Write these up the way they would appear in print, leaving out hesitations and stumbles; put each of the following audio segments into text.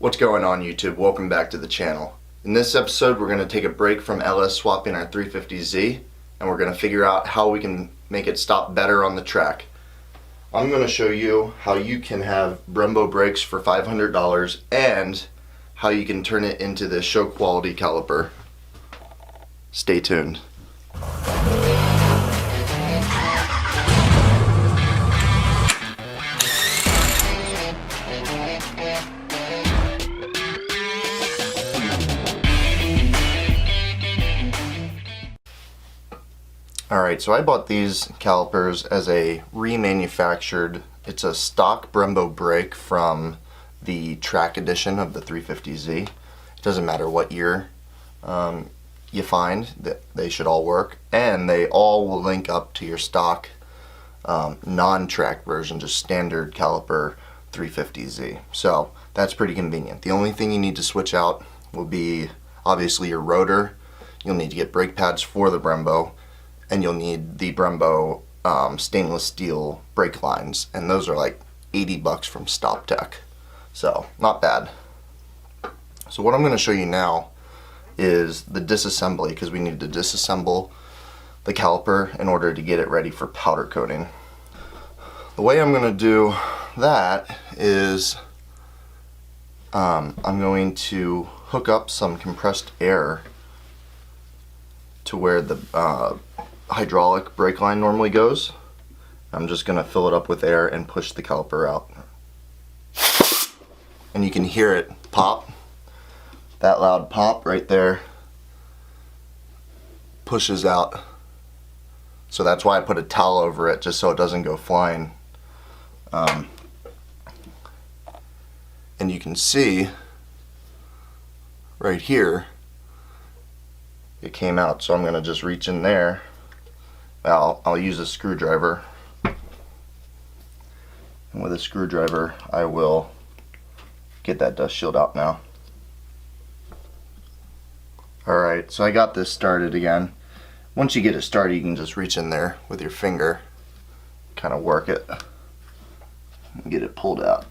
What's going on, YouTube? Welcome back to the channel. In this episode we're going to take a break from LS swapping our 350Z and we're going to figure out how we can make it stop better on the track. I'm going to show you how you can have Brembo brakes for $500 and how you can turn it into this show quality caliper. Stay tuned. Alright, so I bought these calipers as a remanufactured, it's a stock Brembo brake from the track edition of the 350Z. It doesn't matter what year you find, that they should all work, and they all will link up to your stock non-track version, just standard caliper 350Z. So that's pretty convenient. The only thing you need to switch out will be obviously your rotor. You'll need to get brake pads for the Brembo, and you'll need the Brembo stainless steel brake lines, and those are like 80 bucks from Stop Tech, so not bad. So what I'm going to show you now is the disassembly, because we need to disassemble the caliper in order to get it ready for powder coating. The way I'm going to do that is I'm going to hook up some compressed air to where the hydraulic brake line normally goes. I'm just going to fill it up with air and push the caliper out. And you can hear it pop. That loud pop right there pushes out. So that's why I put a towel over it, just so it doesn't go flying. And you can see right here it came out, so I'm going to just reach in there. I'll use a screwdriver, and with a screwdriver I will get that dust shield out now. Alright, so I got this started again. Once you get it started, you can just reach in there with your finger, kind of work it, and get it pulled out.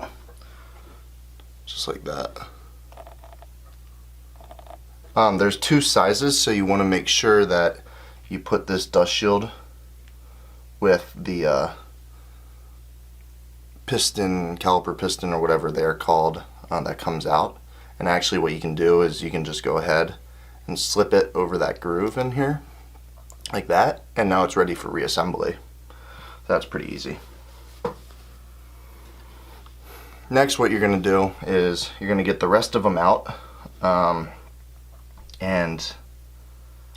Just like that. There's two sizes, so you want to make sure that you put this dust shield with the piston, caliper piston, or whatever they're called, that comes out. And actually what you can do is you can just go ahead and slip it over that groove in here, like that, and now it's ready for reassembly. That's pretty easy. Next, what you're going to do is you're going to get the rest of them out, and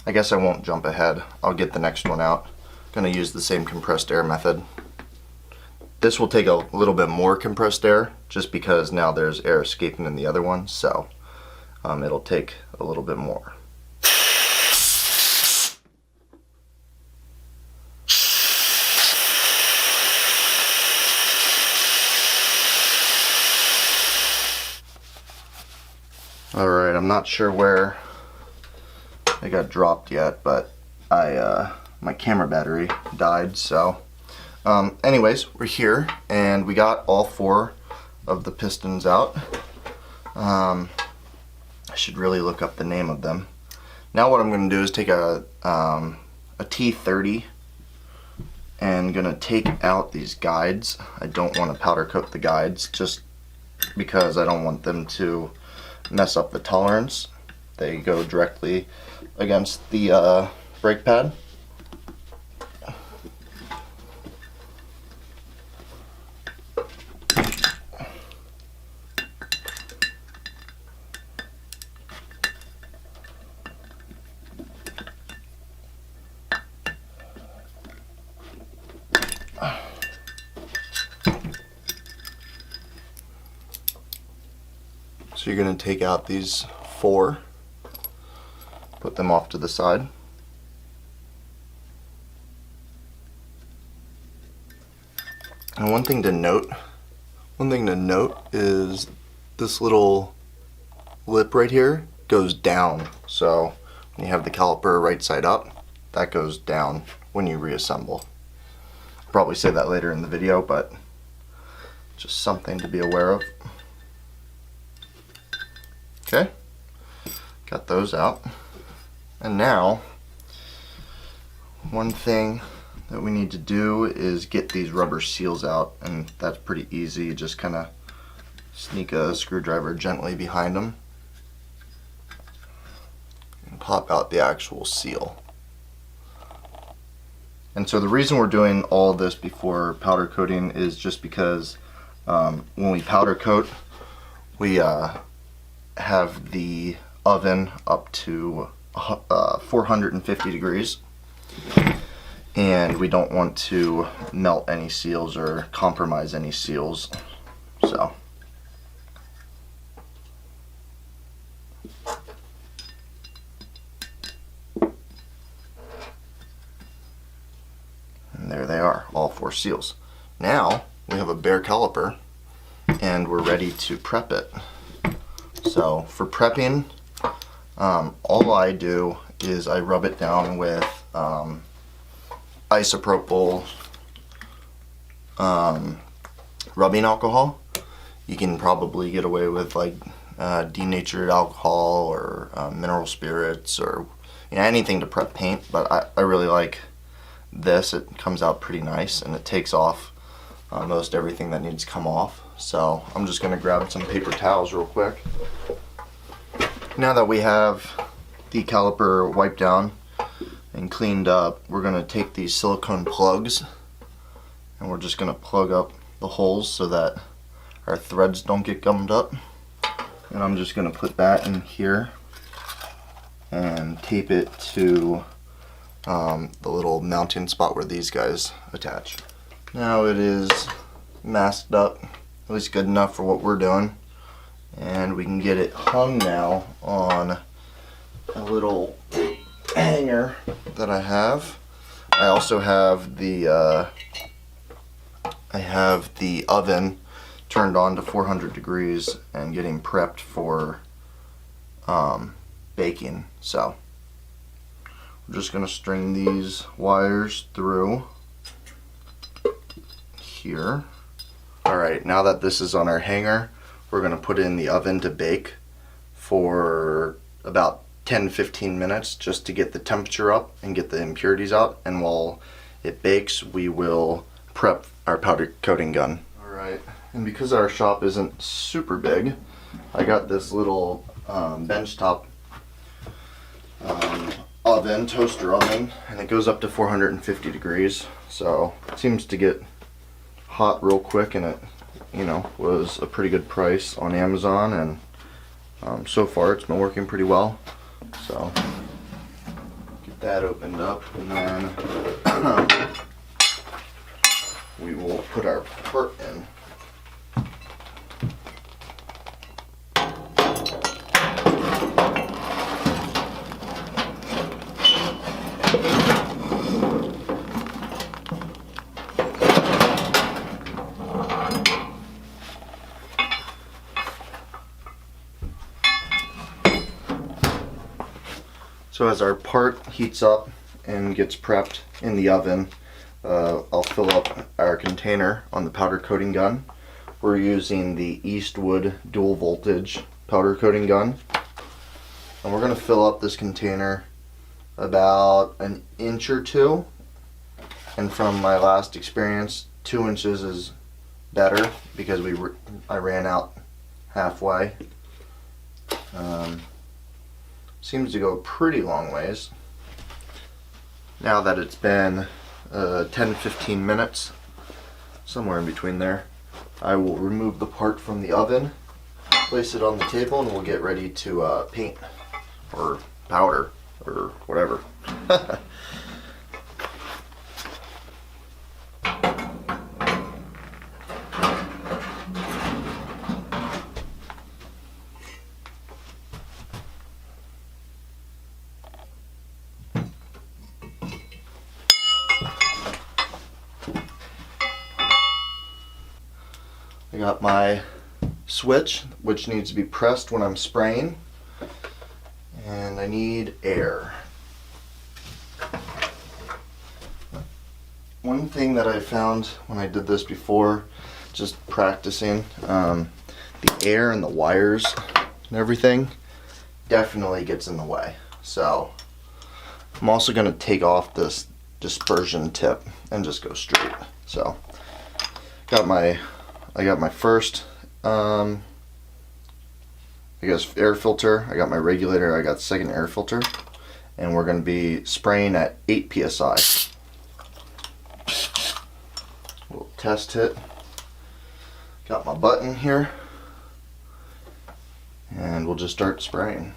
I guess I won't jump ahead. I'll get the next one out. I'm going to use the same compressed air method. This will take a little bit more compressed air just because now there's air escaping in the other one, so it'll take a little bit more. Alright, I'm not sure where it got dropped yet, but my camera battery died, so anyways, we're here and we got all four of the pistons out. I should really look up the name of them. Now what I'm going to do is take a T30 and going to take out these guides. I don't want to powder coat the guides just because I don't want them to mess up the tolerance. They go directly against the brake pad. So you're going to take out these four, put them off to the side. And one thing to note is this little lip right here goes down. So when you have the caliper right side up, that goes down when you reassemble. I'll probably say that later in the video, but just something to be aware of. got those out. And now, one thing that we need to do is get these rubber seals out, and that's pretty easy. You just kind of sneak a screwdriver gently behind them and pop out the actual seal. And so the reason we're doing all of this before powder coating is just because when we powder coat, we have the oven up to 450 degrees, and we don't want to melt any seals or compromise any seals. So and there they are, all 4 seals. Now we have a bare caliper and we're ready to prep it. So for prepping, all I do is I rub it down with isopropyl rubbing alcohol. You can probably get away with like denatured alcohol or mineral spirits, or anything to prep paint, but I really like this. It comes out pretty nice and it takes off most everything that needs to come off. So I'm just going to grab some paper towels real quick. Now that we have the caliper wiped down and cleaned up, we're going to take these silicone plugs and we're just going to plug up the holes so that our threads don't get gummed up. And I'm just going to put that in here and tape it to the little mounting spot where these guys attach. Now it is masked up, at least good enough for what we're doing, and we can get it hung now on a little hanger that I have. I also have the oven turned on to 400 degrees and getting prepped for baking. So we're just going to string these wires through here. Alright, now that this is on our hanger, we're going to put it in the oven to bake for about 10-15 minutes just to get the temperature up and get the impurities out. And while it bakes, we will prep our powder coating gun. Alright, and because our shop isn't super big, I got this little benchtop oven, toaster oven, and it goes up to 450 degrees. So it seems to get hot real quick, and it was a pretty good price on Amazon, and so far it's been working pretty well. So get that opened up, and then we will put our part in. So as our part heats up and gets prepped in the oven, I'll fill up our container on the powder coating gun. We're using the Eastwood dual voltage powder coating gun. And we're going to fill up this container about an inch or 2. And from my last experience, 2 inches is better because I ran out halfway. Seems to go a pretty long ways. Now that it's been 10-15 minutes, somewhere in between there, I will remove the part from the oven, place it on the table, and we'll get ready to paint or powder or whatever. I got my switch, which needs to be pressed when I'm spraying, and I need air. One thing that I found when I did this before, just practicing, the air and the wires and everything definitely gets in the way. So I'm also going to take off this dispersion tip and just go straight. So I got my first I guess air filter, I got my regulator, I got second air filter, and we're going to be spraying at 8 psi. Little test hit. Got my button here, and we'll just start spraying.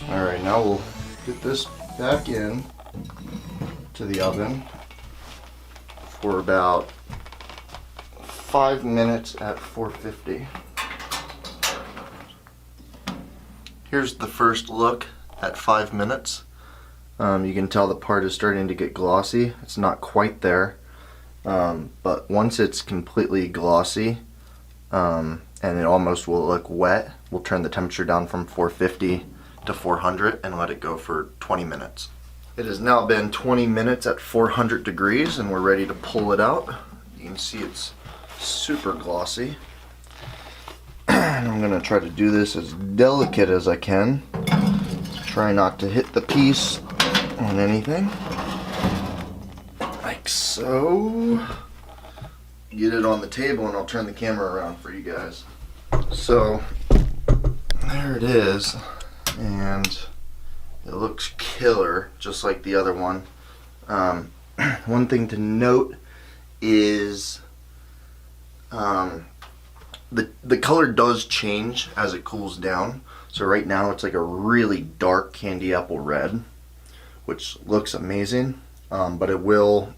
Alright, now we'll get this back in to the oven for about 5 minutes at 450. Here's the first look at 5 minutes. You can tell the part is starting to get glossy. It's not quite there, but once it's completely glossy and it almost will look wet, we'll turn the temperature down from 450 to 400 and let it go for 20 minutes. It has now been 20 minutes at 400 degrees and we're ready to pull it out. You can see it's super glossy. I'm gonna try to do this as delicate as I can. Try not to hit the piece on anything. Like so. Get it on the table and I'll turn the camera around for you guys. So there it is, and it looks killer, just like the other one. One thing to note is the color does change as it cools down. So right now it's like a really dark candy apple red, which looks amazing, but it will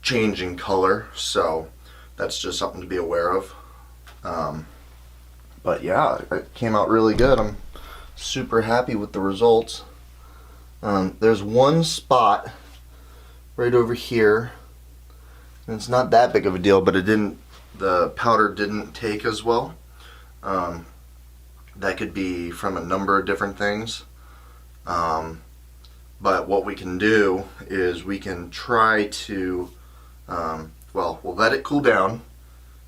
change in color, so that's just something to be aware of. But yeah, it came out really good. I'm super happy with the results. There's one spot right over here, and it's not that big of a deal, but the powder didn't take as well. That could be from a number of different things. But what we can do is we can try to, well, we'll let it cool down.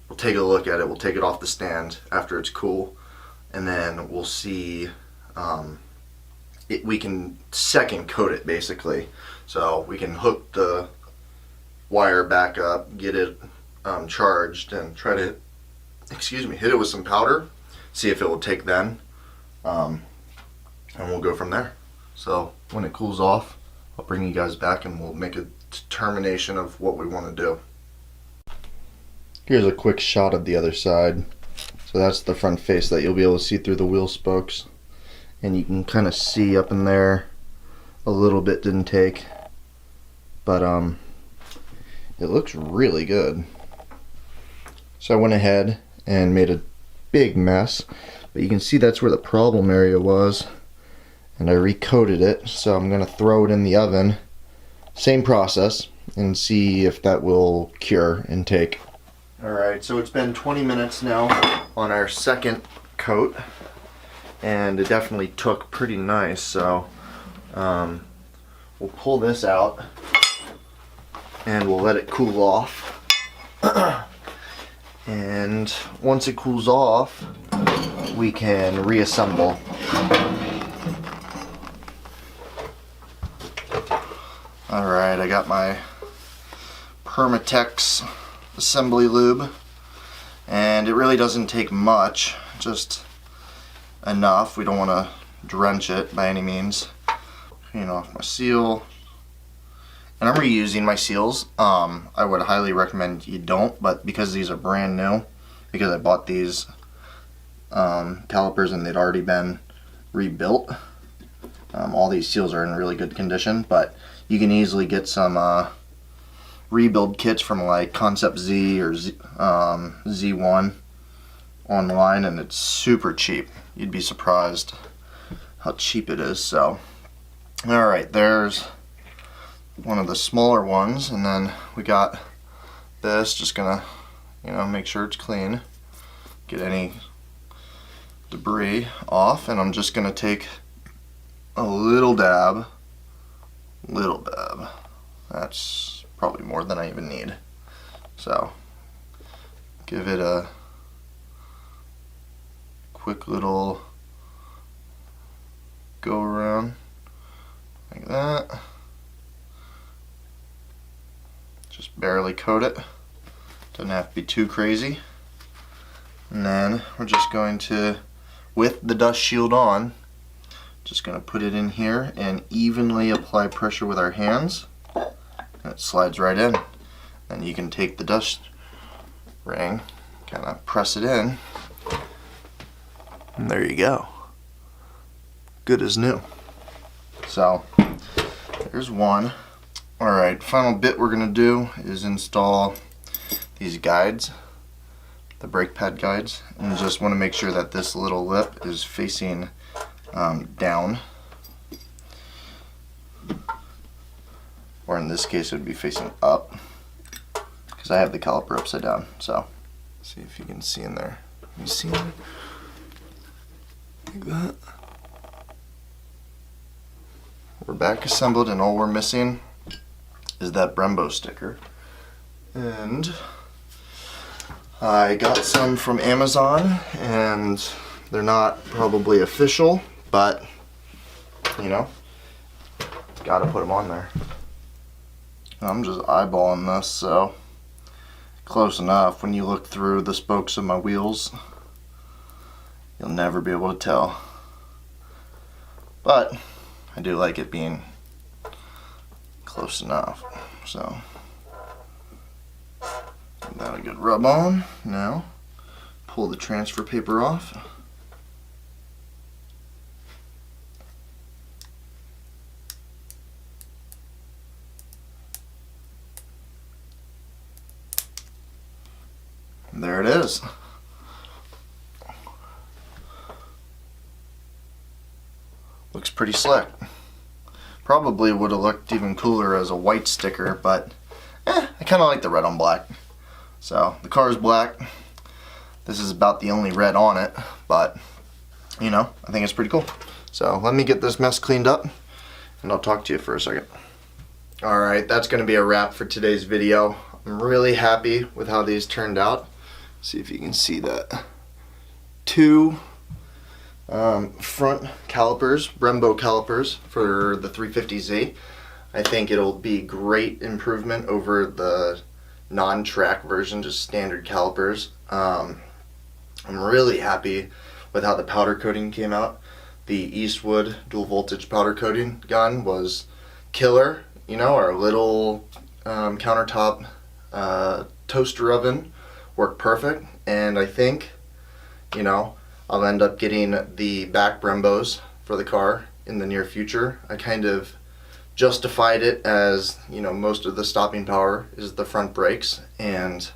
We'll take a look at it. We'll take it off the stand after it's cool, and then we'll see. We can second coat it basically. So we can hook the wire back up, get it charged, and try to, hit it with some powder, see if it will take then, and we'll go from there. So when it cools off, I'll bring you guys back and we'll make a determination of what we want to do. Here's a quick shot of the other side. So that's the front face that you'll be able to see through the wheel spokes, and you can kind of see up in there a little bit didn't take, but it looks really good. So I went ahead and made a big mess, but you can see that's where the problem area was, and I recoated it. So I'm going to throw it in the oven. Same process, and see if that will cure and take. Alright, so it's been 20 minutes now on our second coat, and it definitely took pretty nice, so we'll pull this out and we'll let it cool off. And once it cools off, we can reassemble. Alright, I got my Permatex assembly lube, and it really doesn't take much, just enough. We don't want to drench it by any means. Clean off my seal. And I'm reusing my seals. I would highly recommend you don't, but because these are brand new, because I bought these calipers and they'd already been rebuilt, all these seals are in really good condition, but you can easily get some rebuild kits from like Concept Z or Z1 online, and it's super cheap. You'd be surprised how cheap it is. So alright, there's one of the smaller ones, and then we got this. Just gonna, make sure it's clean, get any debris off, and I'm just gonna take a little dab. That's probably more than I even need. So give it a quick little go around like that. Just barely coat it. Doesn't have to be too crazy. And then we're just going to, with the dust shield on, just going to put it in here and evenly apply pressure with our hands. And it slides right in. Then you can take the dust ring, kind of press it in, and there you go. Good as new. So there's one. Alright, final bit we're going to do is install these guides, the brake pad guides, and you just want to make sure that this little lip is facing down, or in this case it would be facing up, because I have the caliper upside down. So see if you can see in there. You see it? Like that. We're back assembled, and all we're missing is that Brembo sticker. And I got some from Amazon, and they're not probably official, but gotta put them on there. I'm just eyeballing this, so close enough. When you look through the spokes of my wheels, you'll never be able to tell. But I do like it being close enough. So give that a good rub on. Now pull the transfer paper off. And there it is. Looks pretty slick. Probably would have looked even cooler as a white sticker, but I kind of like the red on black. So the car is black. This is about the only red on it, but I think it's pretty cool. So let me get this mess cleaned up, and I'll talk to you for a second. Alright, that's going to be a wrap for today's video. I'm really happy with how these turned out. See if you can see that. Two front calipers, Brembo calipers for the 350Z. I think it'll be great improvement over the non-track version, just standard calipers. I'm really happy with how the powder coating came out. The Eastwood dual voltage powder coating gun was killer. Our little countertop toaster oven worked perfect, and I think I'll end up getting the back Brembos for the car in the near future. I kind of justified it as, most of the stopping power is the front brakes, and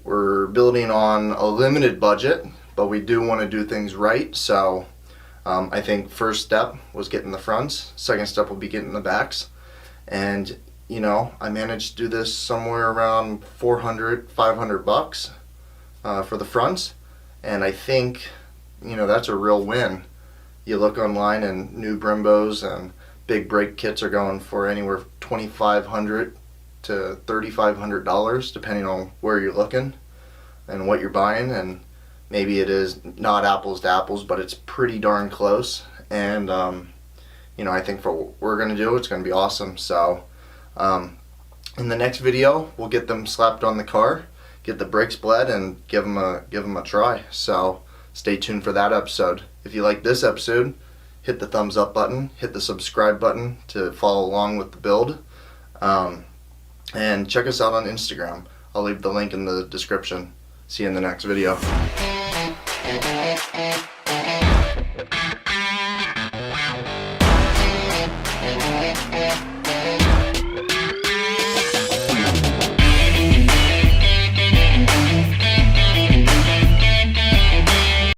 we're building on a limited budget, but we do want to do things right. So I think first step was getting the fronts, second step will be getting the backs, and you know, I managed to do this somewhere around 400, 500 bucks for the fronts, and I think, you know, that's a real win. You look online and new Brembos and big brake kits are going for anywhere from $2,500 to $3,500 depending on where you're looking and what you're buying, and maybe it is not apples to apples, but it's pretty darn close. And you know, I think for what we're gonna do, it's gonna be awesome. So in the next video, we'll get them slapped on the car, get the brakes bled, and give them a try. So stay tuned for that episode. If you like this episode, hit the thumbs up button, hit the subscribe button to follow along with the build, and check us out on Instagram. I'll leave the link in the description. See you in the next video.